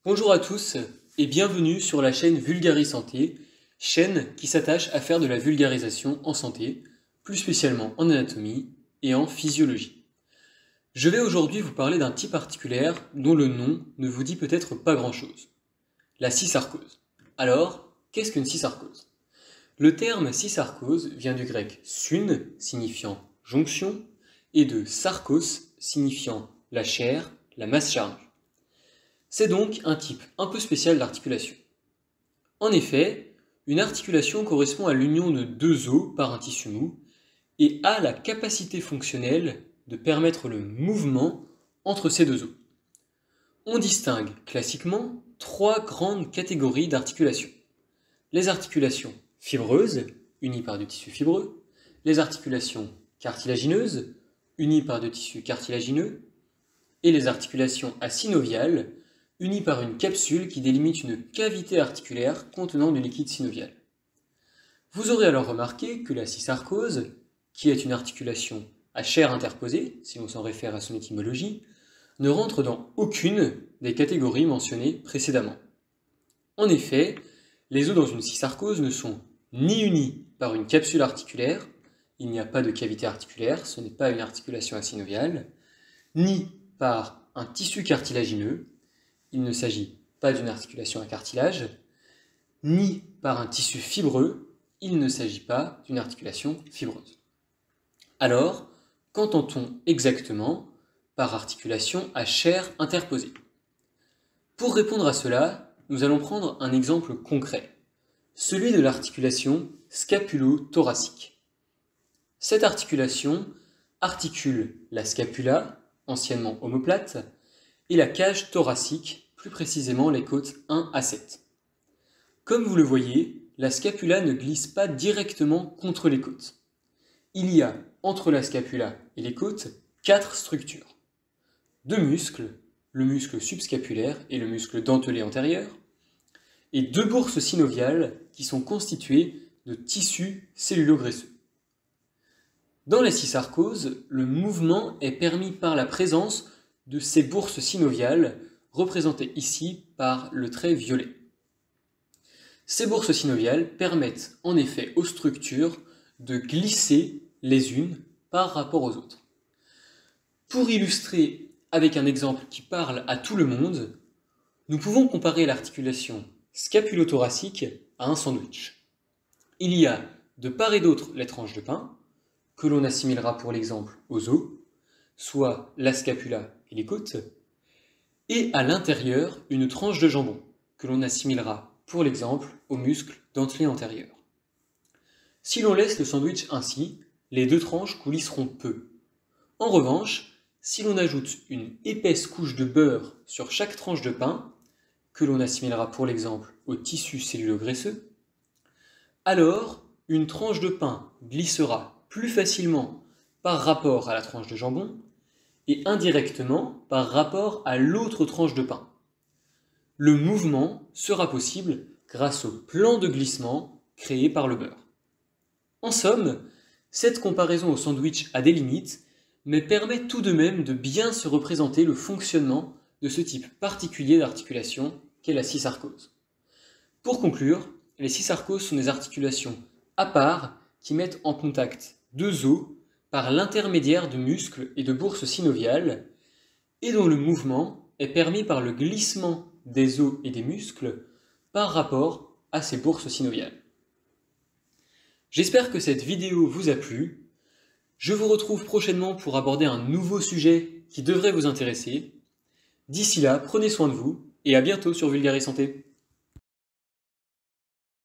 Bonjour à tous et bienvenue sur la chaîne Vulgaris Santé, chaîne qui s'attache à faire de la vulgarisation en santé, plus spécialement en anatomie et en physiologie. Je vais aujourd'hui vous parler d'un type articulaire dont le nom ne vous dit peut-être pas grand-chose. La cysarcose. Alors, qu'est-ce qu'une cysarcose? Le terme cysarcose vient du grec syn, signifiant jonction, et de sarkos, signifiant la chair, la masse charge. C'est donc un type un peu spécial d'articulation. En effet, une articulation correspond à l'union de deux os par un tissu mou et a la capacité fonctionnelle de permettre le mouvement entre ces deux os. On distingue classiquement trois grandes catégories d'articulations. Les articulations fibreuses, unies par du tissu fibreux, les articulations cartilagineuses, unies par du tissu cartilagineux, et les articulations asynoviales, unies par une capsule qui délimite une cavité articulaire contenant du liquide synovial. Vous aurez alors remarqué que la cysarcose, qui est une articulation à chair interposée, si l'on s'en réfère à son étymologie, ne rentre dans aucune des catégories mentionnées précédemment. En effet, les os dans une cysarcose ne sont ni unis par une capsule articulaire, il n'y a pas de cavité articulaire, ce n'est pas une articulation asynoviale, ni par un tissu cartilagineux, il ne s'agit pas d'une articulation à cartilage, ni par un tissu fibreux, il ne s'agit pas d'une articulation fibreuse. Alors, qu'entend-on exactement par articulation à chair interposée? Pour répondre à cela, nous allons prendre un exemple concret, celui de l'articulation scapulo-thoracique. Cette articulation articule la scapula, anciennement omoplate, et la cage thoracique, plus précisément les côtes 1 à 7. Comme vous le voyez, la scapula ne glisse pas directement contre les côtes. Il y a entre la scapula et les côtes 4 structures. Deux muscles, le muscle subscapulaire et le muscle dentelé antérieur, et deux bourses synoviales qui sont constituées de tissus cellulo-graisseux. Dans la cysarcose, le mouvement est permis par la présence de ces bourses synoviales, représentées ici par le trait violet. Ces bourses synoviales permettent en effet aux structures de glisser les unes par rapport aux autres. Pour illustrer avec un exemple qui parle à tout le monde, nous pouvons comparer l'articulation scapulo-thoracique à un sandwich. Il y a de part et d'autre les tranches de pain, que l'on assimilera pour l'exemple aux os, soit la scapula et les côtes, et à l'intérieur une tranche de jambon, que l'on assimilera pour l'exemple aux muscles dentelés antérieurs. Si l'on laisse le sandwich ainsi, les deux tranches coulisseront peu. En revanche, si l'on ajoute une épaisse couche de beurre sur chaque tranche de pain, que l'on assimilera pour l'exemple au tissu cellulo-graisseux, alors une tranche de pain glissera plus facilement par rapport à la tranche de jambon et indirectement par rapport à l'autre tranche de pain. Le mouvement sera possible grâce au plan de glissement créé par le beurre. En somme, cette comparaison au sandwich a des limites, mais permet tout de même de bien se représenter le fonctionnement de ce type particulier d'articulation qu'est la cysarcose. Pour conclure, les cysarcoses sont des articulations à part qui mettent en contact deux os par l'intermédiaire de muscles et de bourses synoviales, et dont le mouvement est permis par le glissement des os et des muscles par rapport à ces bourses synoviales. J'espère que cette vidéo vous a plu. Je vous retrouve prochainement pour aborder un nouveau sujet qui devrait vous intéresser. D'ici là, prenez soin de vous et à bientôt sur Vulgaris Santé.